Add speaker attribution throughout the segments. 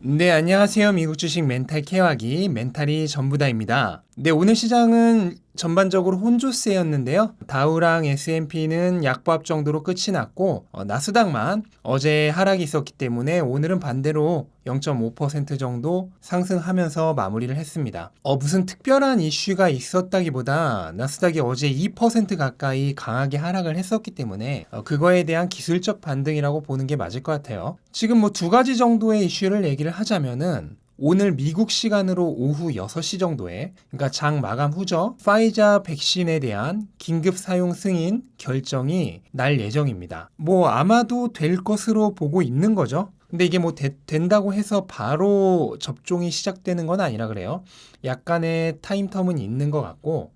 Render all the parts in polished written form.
Speaker 1: 네, 안녕하세요. 미국 주식 멘탈 케어하기 멘탈이 전부다입니다. 네, 오늘 시장은 전반적으로 혼조세였는데요. 다우랑 S&P는 약보합 정도로 끝이 났고 나스닥만 어제 하락이 있었기 때문에 오늘은 반대로 0.5% 정도 상승하면서 마무리를 했습니다. 무슨 특별한 이슈가 있었다기보다 나스닥이 어제 2% 가까이 강하게 하락을 했었기 때문에 그거에 대한 기술적 반등이라고 보는 게 맞을 것 같아요. 지금 뭐 두 가지 정도의 이슈를 얘기를 하자면은 오늘 미국 시간으로 오후 6시 정도에, 그러니까 장 마감 후죠. 파이자 백신에 대한 긴급 사용 승인 결정이 날 예정입니다. 뭐 아마도 될 것으로 보고 있는 거죠. 근데 이게 뭐 된다고 해서 바로 접종이 시작되는 건 아니라 그래요. 약간의 타임텀은 있는 것 같고,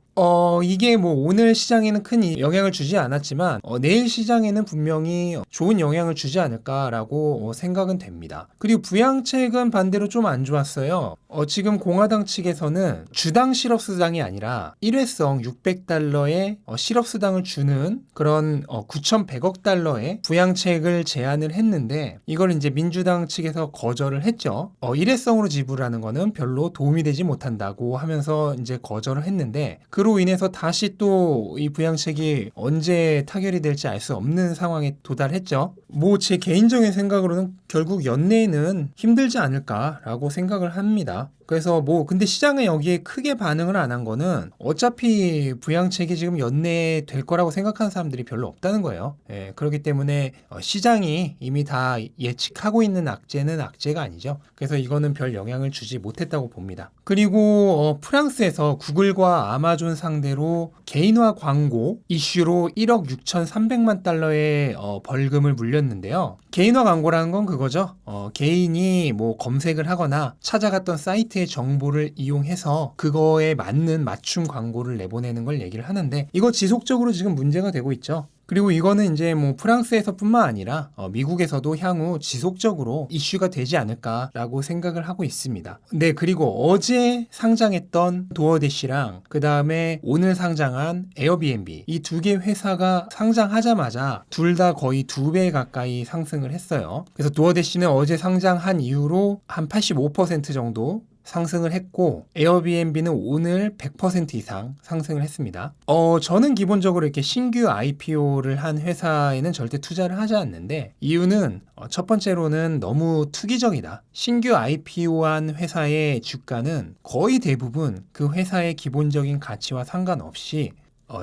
Speaker 1: 이게 뭐 오늘 시장에는 큰 영향을 주지 않았지만 내일 시장에는 분명히 좋은 영향을 주지 않을까라고 생각은 됩니다. 그리고 부양책은 반대로 좀 안 좋았어요. 지금 공화당 측에서는 주당 실업수당이 아니라 일회성 600달러의 실업수당을 주는 그런 9,100억 달러의 부양책을 제안을 했는데 이걸 이제 민주당 측에서 거절을 했죠. 일회성으로 지불하는 거는 별로 도움이 되지 못한다고 하면서 이제 거절을 했는데 그로 인해서 다시 또 이 부양책이 언제 타결이 될지 알 수 없는 상황에 도달했죠. 뭐 제 개인적인 생각으로는 결국 연내에는 힘들지 않을까라고 생각을 합니다. 그래서 뭐 근데 시장은 여기에 크게 반응을 안 한 거는 어차피 부양책이 지금 연내에 될 거라고 생각하는 사람들이 별로 없다는 거예요. 그렇기 때문에 시장이 이미 다 예측하고 있는 악재는 악재가 아니죠. 그래서 이거는 별 영향을 주지 못했다고 봅니다. 그리고 프랑스에서 구글과 아마존 상대로 개인화 광고 이슈로 1억 6,300만 달러의 벌금을 물렸는데요. 개인화 광고라는 건 그거죠. 개인이 뭐 검색을 하거나 찾아갔던 사이트의 정보를 이용해서 그거에 맞는 맞춤 광고를 내보내는 걸 얘기를 하는데 이거 지속적으로 지금 문제가 되고 있죠. 그리고 이거는 이제 뭐 프랑스에서뿐만 아니라 미국에서도 향후 지속적으로 이슈가 되지 않을까라고 생각을 하고 있습니다. 네, 그리고 어제 상장했던 도어대시랑 그 다음에 오늘 상장한 에어비앤비 이 두 개 회사가 상장하자마자 둘 다 거의 2배 가까이 상승을 했어요. 그래서 도어대시는 어제 상장한 이후로 한 85% 정도 상승을 했고 에어비앤비는 오늘 100% 이상 상승을 했습니다. 저는 기본적으로 이렇게 신규 IPO를 한 회사에는 절대 투자를 하지 않는데 이유는 첫 번째로는 너무 투기적이다. 신규 IPO한 회사의 주가는 거의 대부분 그 회사의 기본적인 가치와 상관없이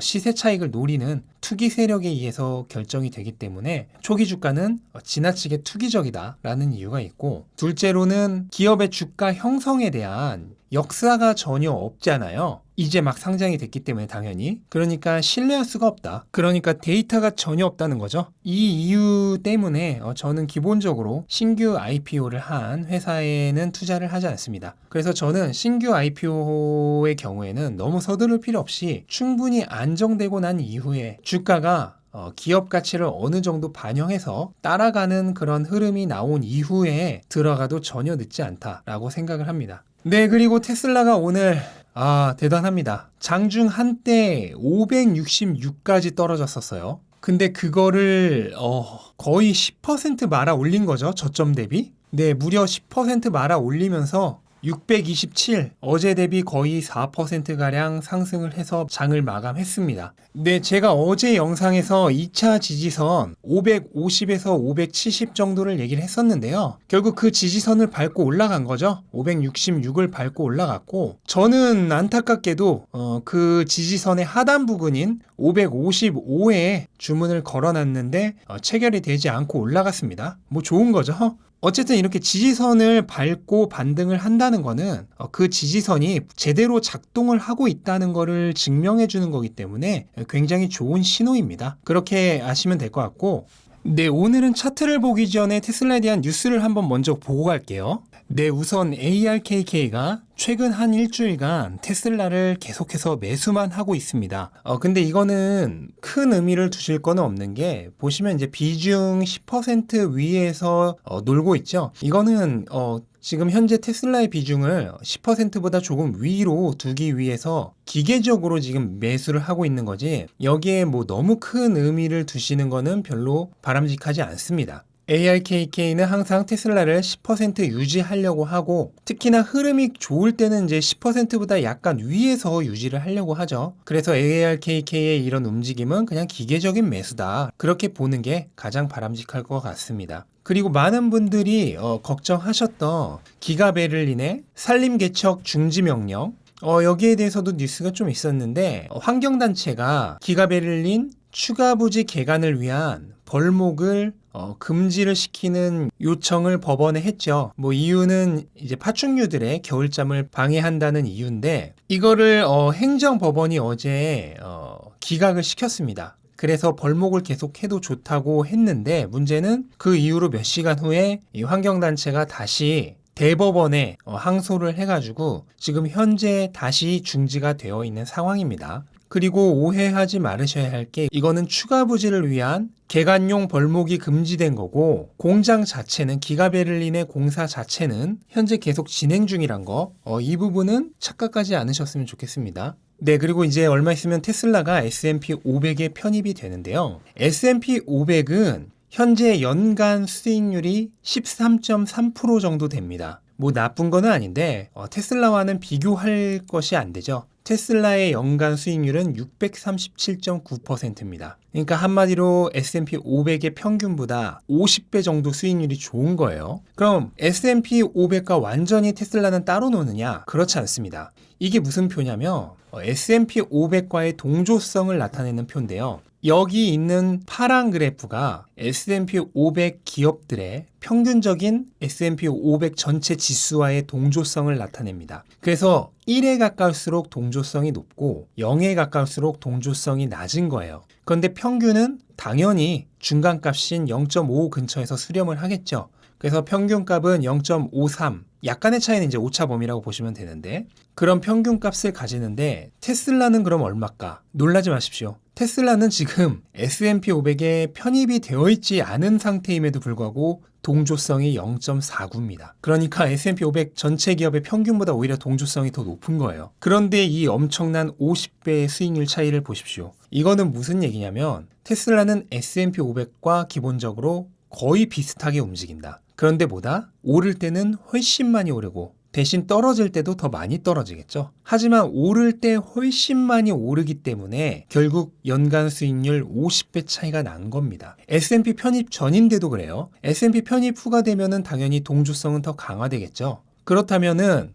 Speaker 1: 시세 차익을 노리는 투기 세력에 의해서 결정이 되기 때문에 초기 주가는 지나치게 투기적이다라는 이유가 있고 둘째로는 기업의 주가 형성에 대한 역사가 전혀 없잖아요. 이제 막 상장이 됐기 때문에 당연히. 그러니까 신뢰할 수가 없다. 그러니까 데이터가 전혀 없다는 거죠. 이 이유 때문에 저는 기본적으로 신규 IPO를 한 회사에는 투자를 하지 않습니다. 그래서 저는 신규 IPO의 경우에는 너무 서두를 필요 없이 충분히 안정되고 난 이후에 주가가 기업 가치를 어느 정도 반영해서 따라가는 그런 흐름이 나온 이후에 들어가도 전혀 늦지 않다라고 생각을 합니다. 네, 그리고 테슬라가 오늘 대단합니다. 장중 한때 566까지 떨어졌었어요. 근데 그거를 거의 10% 말아 올린 거죠. 저점 대비. 네, 무려 10% 말아 올리면서 627, 어제 대비 거의 4%가량 상승을 해서 장을 마감했습니다. 네, 제가 어제 영상에서 2차 지지선 550에서 570 정도를 얘기를 했었는데요. 결국 그 지지선을 밟고 올라간 거죠. 566을 밟고 올라갔고 저는 안타깝게도 그 지지선의 하단 부근인 555에 주문을 걸어놨는데 체결이 되지 않고 올라갔습니다. 뭐 좋은 거죠. 어쨌든 이렇게 지지선을 밟고 반등을 한다는 거는 그 지지선이 제대로 작동을 하고 있다는 거를 증명해 주는 거기 때문에 굉장히 좋은 신호입니다. 그렇게 아시면 될 것 같고 네, 오늘은 차트를 보기 전에 테슬라에 대한 뉴스를 한번 먼저 보고 갈게요. 네, 우선 ARKK가 최근 한 일주일간 테슬라를 계속해서 매수만 하고 있습니다. 근데 이거는 큰 의미를 두실 거는 없는 게 보시면 이제 비중 10% 위에서 놀고 있죠. 이거는 지금 현재 테슬라의 비중을 10%보다 조금 위로 두기 위해서 기계적으로 지금 매수를 하고 있는 거지 여기에 뭐 너무 큰 의미를 두시는 거는 별로 바람직하지 않습니다. ARKK는 항상 테슬라를 10% 유지하려고 하고 특히나 흐름이 좋을 때는 이제 10%보다 약간 위에서 유지를 하려고 하죠. 그래서 ARKK의 이런 움직임은 그냥 기계적인 매수다. 그렇게 보는 게 가장 바람직할 것 같습니다. 그리고 많은 분들이 걱정하셨던 기가베를린의 산림개척 중지명령 여기에 대해서도 뉴스가 좀 있었는데 환경단체가 기가베를린 추가 부지 개간을 위한 벌목을 금지를 시키는 요청을 법원에 했죠. 뭐 이유는 이제 파충류들의 겨울잠을 방해한다는 이유인데 이거를 행정법원이 어제 기각을 시켰습니다. 그래서 벌목을 계속해도 좋다고 했는데 문제는 그 이후로 몇 시간 후에 이 환경단체가 다시 대법원에 항소를 해가지고 지금 현재 다시 중지가 되어 있는 상황입니다. 그리고 오해하지 말으셔야 할 게 이거는 추가 부지를 위한 개간용 벌목이 금지된 거고 공장 자체는 기가베를린의 공사 자체는 현재 계속 진행 중이란 거 이 부분은 착각하지 않으셨으면 좋겠습니다. 네, 그리고 이제 얼마 있으면 테슬라가 S&P 500에 편입이 되는데요. S&P 500은 현재 연간 수익률이 13.3% 정도 됩니다. 뭐 나쁜 거는 아닌데 테슬라와는 비교할 것이 안 되죠. 테슬라의 연간 수익률은 637.9%입니다. 그러니까 한마디로 S&P 500의 평균보다 50배 정도 수익률이 좋은 거예요. 그럼 S&P 500과 완전히 테슬라는 따로 노느냐? 그렇지 않습니다. 이게 무슨 표냐면 S&P 500과의 동조성을 나타내는 표인데요. 여기 있는 파란 그래프가 S&P 500 기업들의 평균적인 S&P 500 전체 지수와의 동조성을 나타냅니다. 그래서 1에 가까울수록 동조성이 높고 0에 가까울수록 동조성이 낮은 거예요. 그런데 평균은 당연히 중간값인 0.5 근처에서 수렴을 하겠죠. 그래서 평균값은 0.53, 약간의 차이는 이제 오차범위라고 보시면 되는데 그런 평균값을 가지는데 테슬라는 그럼 얼마일까? 놀라지 마십시오. 테슬라는 지금 S&P 500에 편입이 되어 있지 않은 상태임에도 불구하고 동조성이 0.49입니다. 그러니까 S&P 500 전체 기업의 평균보다 오히려 동조성이 더 높은 거예요. 그런데 이 엄청난 50배의 수익률 차이를 보십시오. 이거는 무슨 얘기냐면 테슬라는 S&P 500과 기본적으로 거의 비슷하게 움직인다. 그런데 뭐다? 오를 때는 훨씬 많이 오르고 대신 떨어질 때도 더 많이 떨어지겠죠. 하지만 오를 때 훨씬 많이 오르기 때문에 결국 연간 수익률 50배 차이가 난 겁니다. S&P 편입 전인데도 그래요. S&P 편입 후가 되면은 당연히 동조성은 더 강화되겠죠. 그렇다면은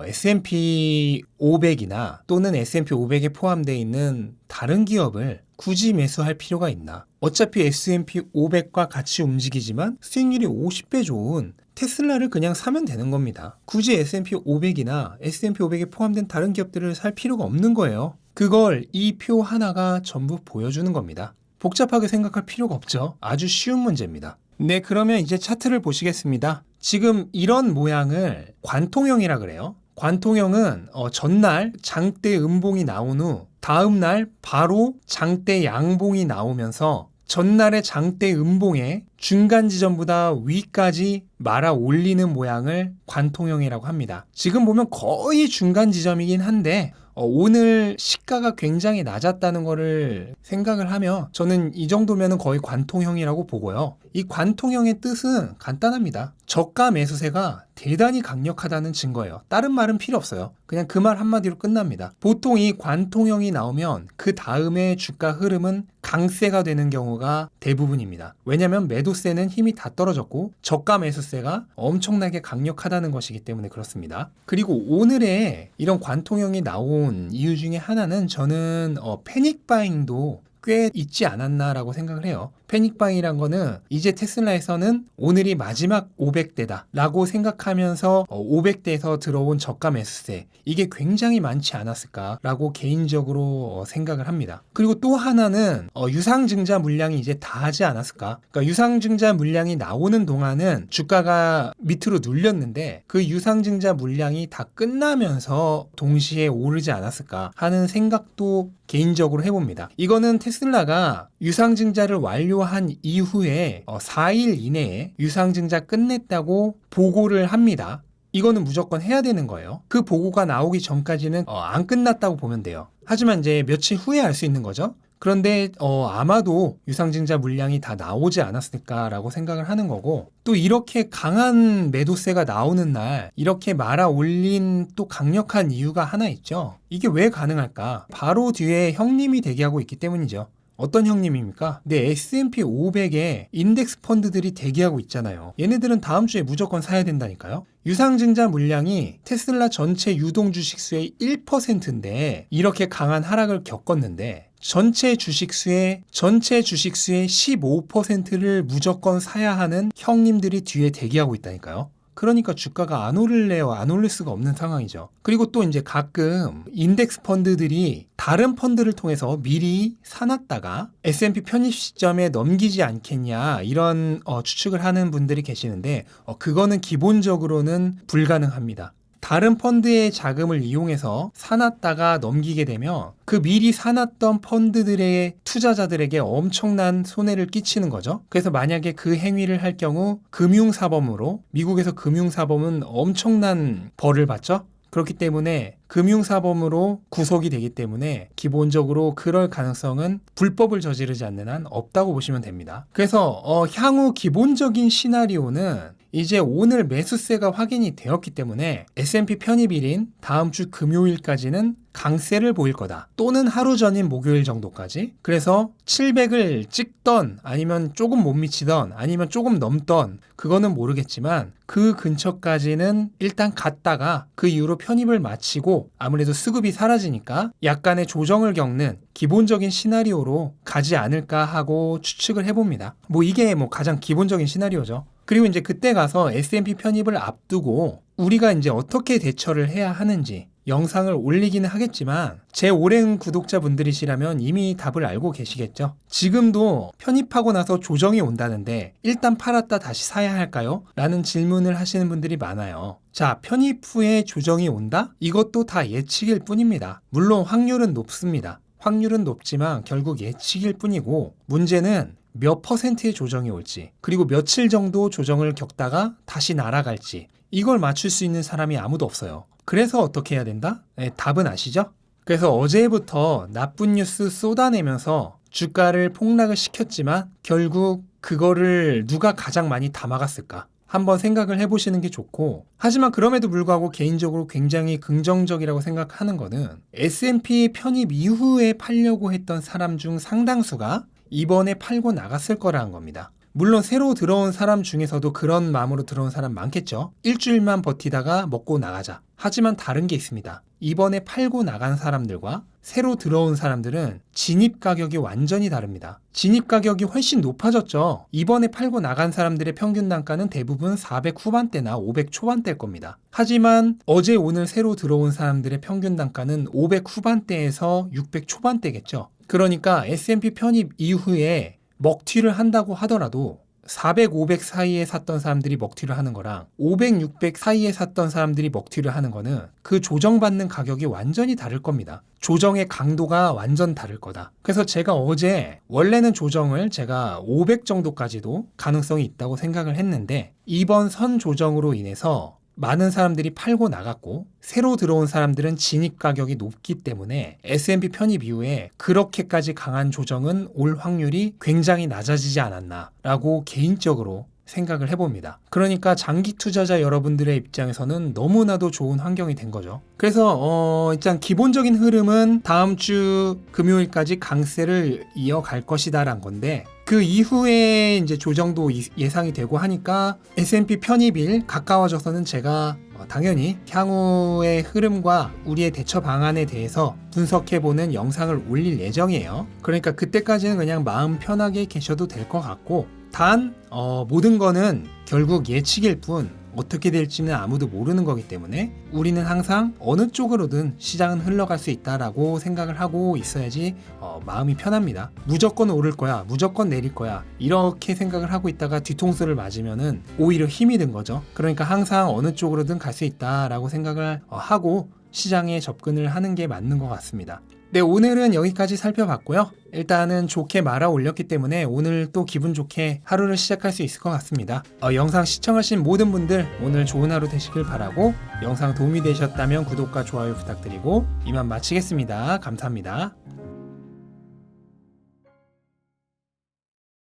Speaker 1: S&P 500이나 또는 S&P 500에 포함되어 있는 다른 기업을 굳이 매수할 필요가 있나? 어차피 S&P 500과 같이 움직이지만 수익률이 50배 좋은 테슬라를 그냥 사면 되는 겁니다. 굳이 S&P 500이나 S&P 500에 포함된 다른 기업들을 살 필요가 없는 거예요. 그걸 이 표 하나가 전부 보여주는 겁니다. 복잡하게 생각할 필요가 없죠. 아주 쉬운 문제입니다. 네, 그러면 이제 차트를 보시겠습니다. 지금 이런 모양을 관통형이라 그래요. 관통형은 전날 장대 음봉이 나온 후 다음날 바로 장대 양봉이 나오면서 전날의 장대 음봉의 중간 지점보다 위까지 말아 올리는 모양을 관통형이라고 합니다. 지금 보면 거의 중간 지점이긴 한데 오늘 시가가 굉장히 낮았다는 거를 생각을 하면 저는 이 정도면 거의 관통형이라고 보고요. 이 관통형의 뜻은 간단합니다. 저가 매수세가 대단히 강력하다는 증거예요. 다른 말은 필요 없어요. 그냥 그 말 한마디로 끝납니다. 보통 이 관통형이 나오면 그 다음에 주가 흐름은 강세가 되는 경우가 대부분입니다. 왜냐하면 매도세는 힘이 다 떨어졌고 저가 매수세가 엄청나게 강력하다는 것이기 때문에 그렇습니다. 그리고 오늘의 이런 관통형이 나온 이유 중에 하나는 저는 패닉 바잉도 꽤 있지 않았나라고 생각을 해요. 패닉바잉이란 거는 이제 테슬라에서는 오늘이 마지막 500대다 라고 생각하면서 500대에서 들어온 저가 매수세 이게 굉장히 많지 않았을까라고 개인적으로 생각을 합니다. 그리고 또 하나는 유상증자 물량이 이제 다 하지 않았을까. 그러니까 유상증자 물량이 나오는 동안은 주가가 밑으로 눌렸는데 그 유상증자 물량이 다 끝나면서 동시에 오르지 않았을까 하는 생각도 개인적으로 해봅니다. 이거는 테슬라가 유상증자를 완료한 이후에 4일 이내에 유상증자 끝냈다고 보고를 합니다. 이거는 무조건 해야 되는 거예요. 그 보고가 나오기 전까지는 안 끝났다고 보면 돼요. 하지만 이제 며칠 후에 알 수 있는 거죠. 그런데 아마도 유상증자 물량이 다 나오지 않았을까라고 생각을 하는 거고, 또 이렇게 강한 매도세가 나오는 날 이렇게 말아 올린 또 강력한 이유가 하나 있죠. 이게 왜 가능할까? 바로 뒤에 형님이 대기하고 있기 때문이죠. 어떤 형님입니까? 네, S&P 500에 인덱스 펀드들이 대기하고 있잖아요. 얘네들은 다음 주에 무조건 사야 된다니까요. 유상증자 물량이 테슬라 전체 유동 주식수의 1%인데 이렇게 강한 하락을 겪었는데 전체 주식수의 15%를 무조건 사야 하는 형님들이 뒤에 대기하고 있다니까요. 그러니까 주가가 안 오를래요? 안 오를 수가 없는 상황이죠. 그리고 또 이제 가끔 인덱스 펀드들이 다른 펀드를 통해서 미리 사놨다가 S&P 편입 시점에 넘기지 않겠냐 이런 추측을 하는 분들이 계시는데 그거는 기본적으로는 불가능합니다. 다른 펀드의 자금을 이용해서 사놨다가 넘기게 되면 그 미리 사놨던 펀드들의 투자자들에게 엄청난 손해를 끼치는 거죠. 그래서 만약에 그 행위를 할 경우 금융사범으로, 미국에서 금융사범은 엄청난 벌을 받죠. 그렇기 때문에 금융사범으로 구속이 되기 때문에 기본적으로 그럴 가능성은 불법을 저지르지 않는 한 없다고 보시면 됩니다. 그래서 향후 기본적인 시나리오는 이제 오늘 매수세가 확인이 되었기 때문에 S&P 편입일인 다음 주 금요일까지는 강세를 보일 거다. 또는 하루 전인 목요일 정도까지. 그래서 700을 찍던 아니면 조금 못 미치던 아니면 조금 넘던 그거는 모르겠지만 그 근처까지는 일단 갔다가 그 이후로 편입을 마치고 아무래도 수급이 사라지니까 약간의 조정을 겪는 기본적인 시나리오로 가지 않을까 하고 추측을 해봅니다. 이게 가장 기본적인 시나리오죠. 그리고 이제 그때 가서 S&P 편입을 앞두고 우리가 이제 어떻게 대처를 해야 하는지 영상을 올리기는 하겠지만 제 오랜 구독자분들이시라면 이미 답을 알고 계시겠죠. 지금도 편입하고 나서 조정이 온다는데 일단 팔았다 다시 사야 할까요? 라는 질문을 하시는 분들이 많아요. 자, 편입 후에 조정이 온다? 이것도 다 예측일 뿐입니다. 물론 확률은 높습니다. 확률은 높지만 결국 예측일 뿐이고 문제는 몇 퍼센트의 조정이 올지 그리고 며칠 정도 조정을 겪다가 다시 날아갈지 이걸 맞출 수 있는 사람이 아무도 없어요. 그래서 어떻게 해야 된다? 네, 답은 아시죠? 그래서 어제부터 나쁜 뉴스 쏟아내면서 주가를 폭락을 시켰지만 결국 그거를 누가 가장 많이 다 막았을까? 한번 생각을 해보시는 게 좋고, 하지만 그럼에도 불구하고 개인적으로 굉장히 긍정적이라고 생각하는 거는 S&P 편입 이후에 팔려고 했던 사람 중 상당수가 이번에 팔고 나갔을 거라는 겁니다. 물론 새로 들어온 사람 중에서도 그런 마음으로 들어온 사람 많겠죠. 일주일만 버티다가 먹고 나가자. 하지만 다른 게 있습니다. 이번에 팔고 나간 사람들과 새로 들어온 사람들은 진입 가격이 완전히 다릅니다. 진입 가격이 훨씬 높아졌죠. 이번에 팔고 나간 사람들의 평균 단가는 대부분 400 후반대나 500 초반대일 겁니다. 하지만 어제 오늘 새로 들어온 사람들의 평균 단가는 500 후반대에서 600 초반대겠죠. 그러니까 S&P 편입 이후에 먹튀를 한다고 하더라도 400, 500 사이에 샀던 사람들이 먹튀를 하는 거랑 500, 600 사이에 샀던 사람들이 먹튀를 하는 거는 그 조정받는 가격이 완전히 다를 겁니다. 조정의 강도가 완전 다를 거다. 그래서 제가 어제 원래는 조정을 제가 500 정도까지도 가능성이 있다고 생각을 했는데 이번 선 조정으로 인해서 많은 사람들이 팔고 나갔고 새로 들어온 사람들은 진입 가격이 높기 때문에 S&P 편입 이후에 그렇게까지 강한 조정은 올 확률이 굉장히 낮아지지 않았나라고 개인적으로 생각을 해봅니다. 그러니까 장기 투자자 여러분들의 입장에서는 너무나도 좋은 환경이 된 거죠. 그래서 일단 기본적인 흐름은 다음 주 금요일까지 강세를 이어갈 것이다라는 건데 그 이후에 이제 조정도 예상이 되고 하니까 S&P 편입일 가까워져서는 제가 당연히 향후의 흐름과 우리의 대처 방안에 대해서 분석해보는 영상을 올릴 예정이에요. 그러니까 그때까지는 그냥 마음 편하게 계셔도 될 것 같고 단 모든 거는 결국 예측일 뿐 어떻게 될지는 아무도 모르는 거기 때문에 우리는 항상 어느 쪽으로든 시장은 흘러갈 수 있다라고 생각을 하고 있어야지 마음이 편합니다. 무조건 오를 거야, 무조건 내릴 거야 이렇게 생각을 하고 있다가 뒤통수를 맞으면은 오히려 힘이 든 거죠. 그러니까 항상 어느 쪽으로든 갈 수 있다라고 생각을 하고 시장에 접근을 하는 게 맞는 것 같습니다. 네, 오늘은 여기까지 살펴봤고요. 일단은 좋게 말아 올렸기 때문에 오늘 또 기분 좋게 하루를 시작할 수 있을 것 같습니다. 영상 시청하신 모든 분들 오늘 좋은 하루 되시길 바라고 영상 도움이 되셨다면 구독과 좋아요 부탁드리고 이만 마치겠습니다. 감사합니다.